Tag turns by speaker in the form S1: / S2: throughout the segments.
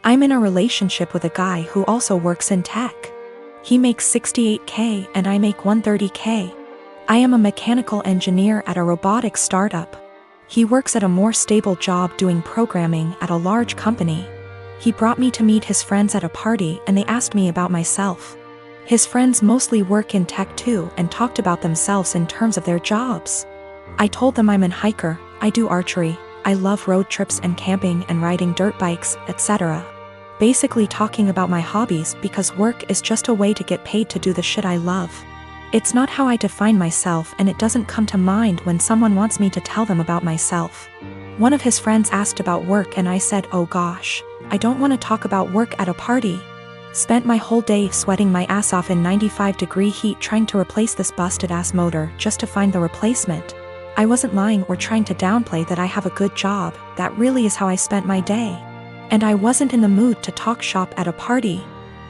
S1: I'm in a relationship with a guy who also works in tech. He makes $68K and I make $130K. I am a mechanical engineer at a robotics startup. He works at a more stable job doing programming at a large company. He brought me to meet his friends at a party and they asked me about myself. His friends mostly work in tech too and talked about themselves in terms of their jobs. I told them I'm an hiker, I do archery, I love road trips and camping and riding dirt bikes, etc. Basically talking about my hobbies because work is just a way to get paid to do the shit I love. It's not how I define myself and it doesn't come to mind when someone wants me to tell them about myself. One of his friends asked about work and I said, oh gosh, I don't want to talk about work at a party. Spent my whole day sweating my ass off in 95-degree heat trying to replace this busted ass motor just to find the replacement. I wasn't lying or trying to downplay that I have a good job, that really is how I spent my day. And I wasn't in the mood to talk shop at a party.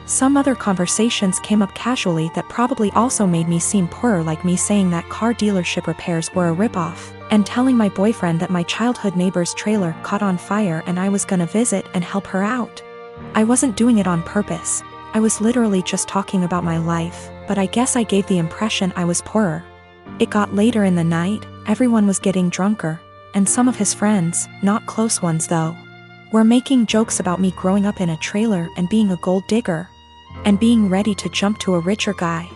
S1: Some other conversations came up casually that probably also made me seem poorer, like me saying that car dealership repairs were a ripoff, and telling my boyfriend that my childhood neighbor's trailer caught on fire and I was gonna visit and help her out. I wasn't doing it on purpose, I was literally just talking about my life, but I guess I gave the impression I was poorer. It got later in the night, everyone was getting drunker, and some of his friends, not close ones though, were making jokes about me growing up in a trailer and being a gold digger, and being ready to jump to a richer guy.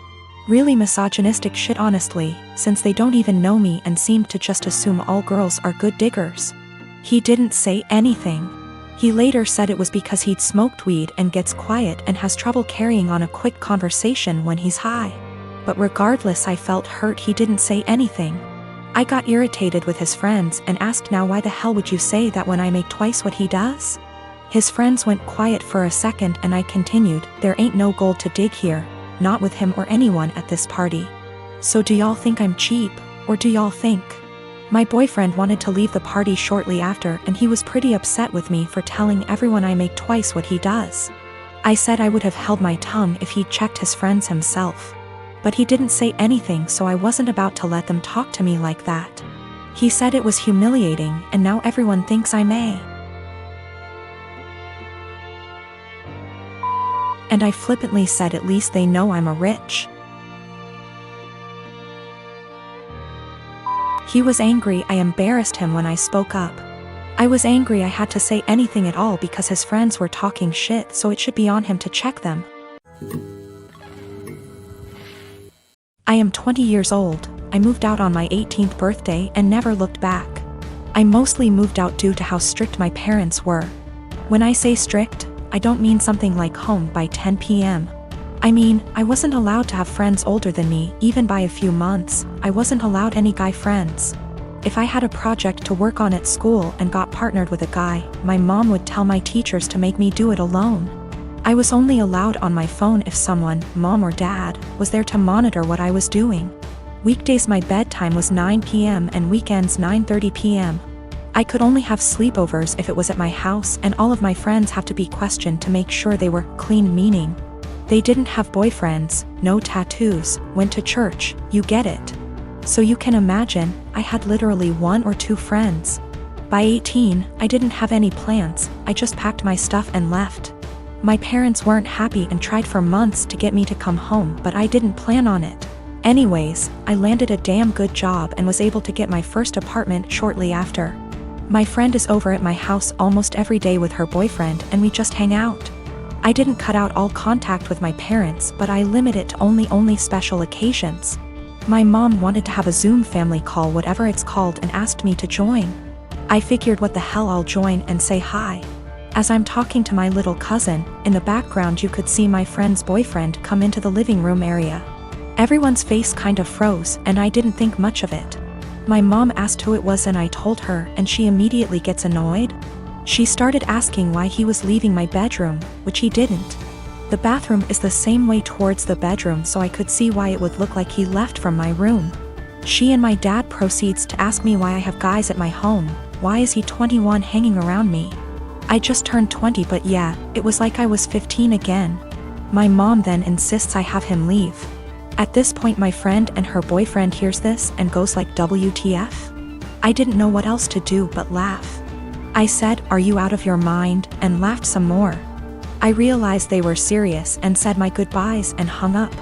S1: Really misogynistic shit honestly, since they don't even know me and seemed to just assume all girls are good diggers. He didn't say anything. He later said it was because he'd smoked weed and gets quiet and has trouble carrying on a quick conversation when he's high. But regardless, I felt hurt he didn't say anything. I got irritated with his friends and asked, now why the hell would you say that when I make twice what he does? His friends went quiet for a second and I continued, there ain't no gold to dig here, not with him or anyone at this party. So do y'all think I'm cheap, or do y'all think? My boyfriend wanted to leave the party shortly after and he was pretty upset with me for telling everyone I make twice what he does. I said I would have held my tongue if he'd checked his friends himself. But he didn't say anything, so I wasn't about to let them talk to me like that. He said it was humiliating and now everyone thinks I may. And I flippantly said at least they know I'm a rich. He was angry I embarrassed him when I spoke up. I was angry I had to say anything at all because his friends were talking shit, so it should be on him to check them. I am 20 years old, I moved out on my 18th birthday and never looked back. I mostly moved out due to how strict my parents were. When I say strict, I don't mean something like home by 10 p.m. I mean, I wasn't allowed to have friends older than me, even by a few months. I wasn't allowed any guy friends. If I had a project to work on at school and got partnered with a guy, my mom would tell my teachers to make me do it alone. I was only allowed on my phone if someone, mom or dad, was there to monitor what I was doing. Weekdays my bedtime was 9 p.m. and weekends 9:30 p.m. I could only have sleepovers if it was at my house, and all of my friends have to be questioned to make sure they were clean, meaning they didn't have boyfriends, no tattoos, went to church, you get it. So you can imagine, I had literally 1 or 2 friends. By 18, I didn't have any plans, I just packed my stuff and left. My parents weren't happy and tried for months to get me to come home, but I didn't plan on it. Anyways, I landed a damn good job and was able to get my first apartment shortly after. My friend is over at my house almost every day with her boyfriend and we just hang out. I didn't cut out all contact with my parents, but I limit it to only special occasions. My mom wanted to have a Zoom family call, whatever it's called, and asked me to join. I figured what the hell, I'll join and say hi. As I'm talking to my little cousin, in the background you could see my friend's boyfriend come into the living room area. Everyone's face kind of froze and I didn't think much of it. My mom asked who it was and I told her, and she immediately gets annoyed. She started asking why he was leaving my bedroom, which he didn't. The bathroom is the same way towards the bedroom, so I could see why it would look like he left from my room. She and my dad proceeds to ask me why I have guys at my home, why is he 21 hanging around me? I just turned 20, but yeah, it was like I was 15 again. My mom then insists I have him leave. At this point my friend and her boyfriend hears this and goes like, WTF? I didn't know what else to do but laugh. I said, are you out of your mind, and laughed some more. I realized they were serious and said my goodbyes and hung up.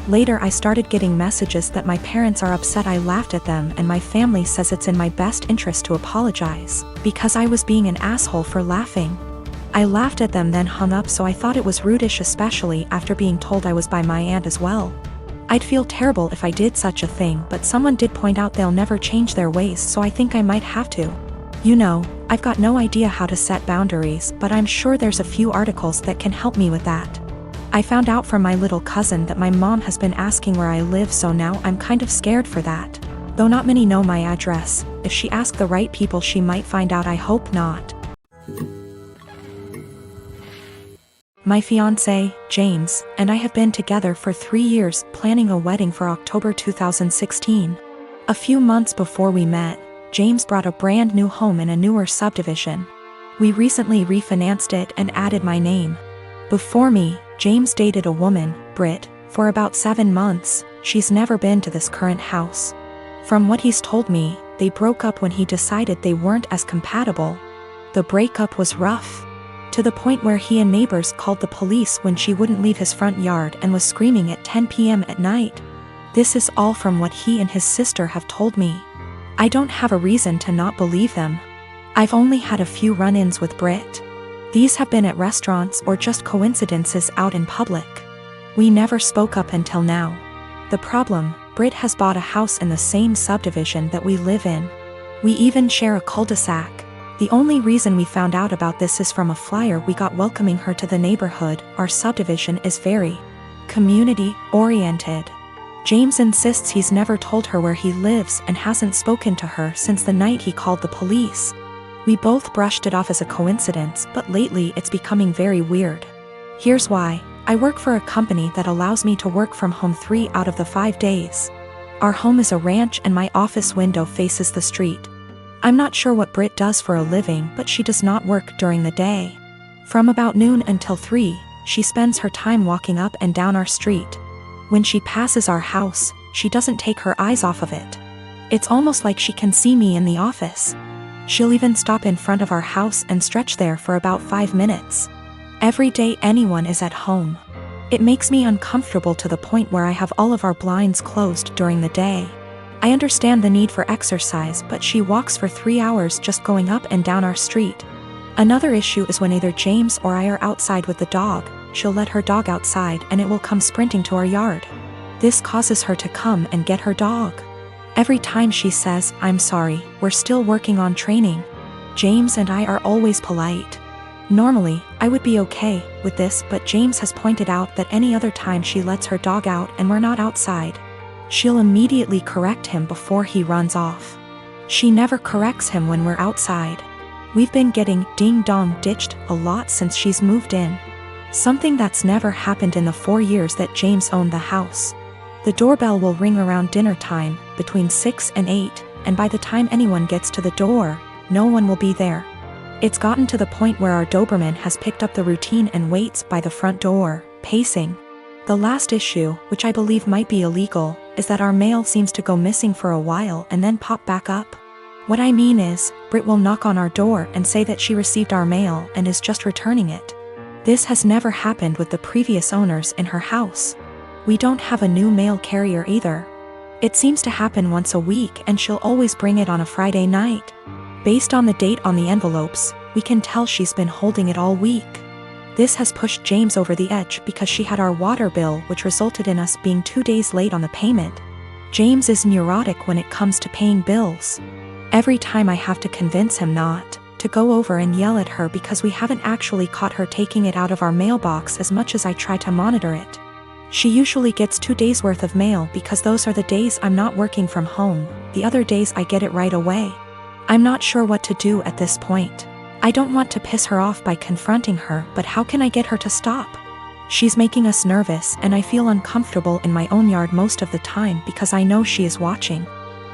S1: Later I started getting messages that my parents are upset I laughed at them and my family says it's in my best interest to apologize, because I was being an asshole for laughing. I laughed at them then hung up, so I thought it was rudish, especially after being told I was by my aunt as well. I'd feel terrible if I did such a thing, but someone did point out they'll never change their ways, so I think I might have to. You know, I've got no idea how to set boundaries, but I'm sure there's a few articles that can help me with that. I found out from my little cousin that my mom has been asking where I live, so now I'm kind of scared for that. Though not many know my address, if she asked the right people she might find out. I hope not. My fiancé, James, and I have been together for 3 years, planning a wedding for October 2016. A few months before we met, James bought a brand new home in a newer subdivision. We recently refinanced it and added my name. Before me, James dated a woman, Britt, for about 7 months. She's never been to this current house. From what he's told me, they broke up when he decided they weren't as compatible. The breakup was rough, to the point where he and neighbors called the police when she wouldn't leave his front yard and was screaming at 10 p.m. at night. This is all from what he and his sister have told me. I don't have a reason to not believe them. I've only had a few run-ins with Britt. These have been at restaurants or just coincidences out in public. We never spoke up until now. The problem, Britt has bought a house in the same subdivision that we live in. We even share a cul-de-sac. The only reason we found out about this is from a flyer we got welcoming her to the neighborhood. Our subdivision is very community-oriented. James insists he's never told her where he lives and hasn't spoken to her since the night he called the police. We both brushed it off as a coincidence, but lately it's becoming very weird. Here's why. I work for a company that allows me to work from home 3 out of the 5 days. Our home is a ranch and my office window faces the street. I'm not sure what Britt does for a living, but she does not work during the day. From about noon until 3, she spends her time walking up and down our street. When she passes our house, she doesn't take her eyes off of it. It's almost like she can see me in the office. She'll even stop in front of our house and stretch there for about 5 minutes. Every day anyone is at home. It makes me uncomfortable to the point where I have all of our blinds closed during the day. I understand the need for exercise, but she walks for 3 hours just going up and down our street. Another issue is when either James or I are outside with the dog, she'll let her dog outside and it will come sprinting to our yard. This causes her to come and get her dog. Every time she says, "I'm sorry, we're still working on training." James and I are always polite. Normally, I would be okay with this, but James has pointed out that any other time she lets her dog out and we're not outside, she'll immediately correct him before he runs off. She never corrects him when we're outside. We've been getting ding-dong ditched a lot since she's moved in. Something that's never happened in the 4 years that James owned the house. The doorbell will ring around dinner time, between 6 and 8, and by the time anyone gets to the door, no one will be there. It's gotten to the point where our Doberman has picked up the routine and waits by the front door, pacing. The last issue, which I believe might be illegal, is that our mail seems to go missing for a while and then pop back up. What I mean is, Britt will knock on our door and say that she received our mail and is just returning it. This has never happened with the previous owners in her house. We don't have a new mail carrier either. It seems to happen once a week and she'll always bring it on a Friday night. Based on the date on the envelopes, we can tell she's been holding it all week. This has pushed James over the edge because she had our water bill, which resulted in us being 2 days late on the payment. James is neurotic when it comes to paying bills. Every time I have to convince him not to go over and yell at her because we haven't actually caught her taking it out of our mailbox as much as I try to monitor it. She usually gets 2 days worth of mail because those are the days I'm not working from home. The other days I get it right away. I'm not sure what to do at this point. I don't want to piss her off by confronting her, but how can I get her to stop? She's making us nervous and I feel uncomfortable in my own yard most of the time because I know she is watching.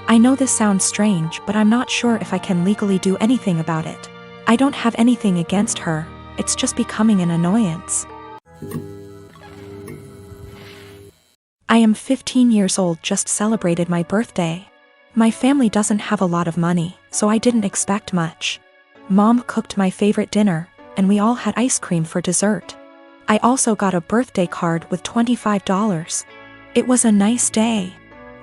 S1: I know this sounds strange, but I'm not sure if I can legally do anything about it. I don't have anything against her, it's just becoming an annoyance. I am 15 years old, just celebrated my birthday. My family doesn't have a lot of money, so I didn't expect much. Mom cooked my favorite dinner, and we all had ice cream for dessert. I also got a birthday card with $25. It was a nice day.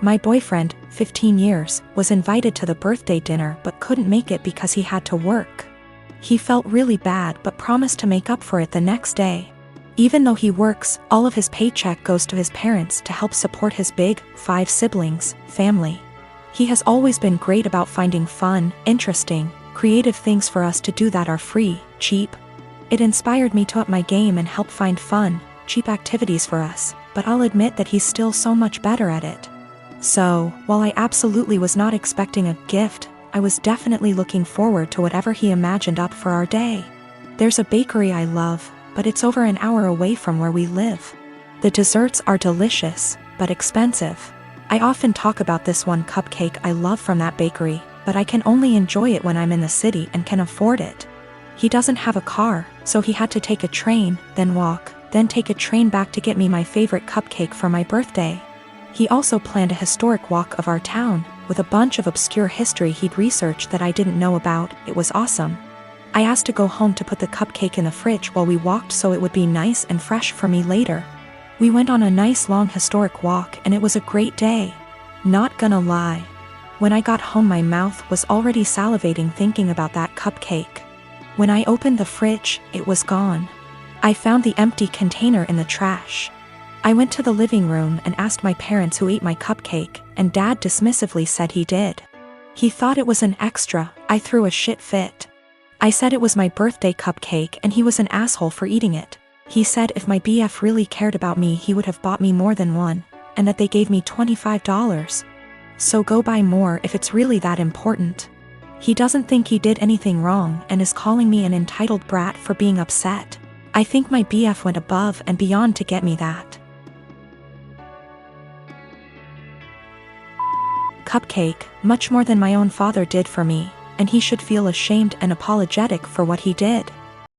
S1: My boyfriend, 15 years, was invited to the birthday dinner but couldn't make it because he had to work. He felt really bad but promised to make up for it the next day. Even though he works, all of his paycheck goes to his parents to help support his big, 5 siblings, family. He has always been great about finding fun, interesting, creative things for us to do that are free, cheap. It inspired me to up my game and help find fun, cheap activities for us, but I'll admit that he's still so much better at it. So, while I absolutely was not expecting a gift, I was definitely looking forward to whatever he imagined up for our day. There's a bakery I love, but it's over an hour away from where we live. The desserts are delicious, but expensive. I often talk about this one cupcake I love from that bakery, but I can only enjoy it when I'm in the city and can afford it. He doesn't have a car, so he had to take a train, then walk, then take a train back to get me my favorite cupcake for my birthday. He also planned a historic walk of our town, with a bunch of obscure history he'd researched that I didn't know about. It was awesome. I asked to go home to put the cupcake in the fridge while we walked so it would be nice and fresh for me later. We went on a nice long historic walk and it was a great day. Not gonna lie. When I got home my mouth was already salivating thinking about that cupcake. When I opened the fridge, it was gone. I found the empty container in the trash. I went to the living room and asked my parents who ate my cupcake, and Dad dismissively said he did. He thought it was an extra. I threw a shit fit. I said it was my birthday cupcake and he was an asshole for eating it. He said if my BF really cared about me he would have bought me more than one, and that they gave me $25. So go buy more if it's really that important. He doesn't think he did anything wrong and is calling me an entitled brat for being upset. I think my BF went above and beyond to get me that cupcake, much more than my own father did for me, and he should feel ashamed and apologetic for what he did.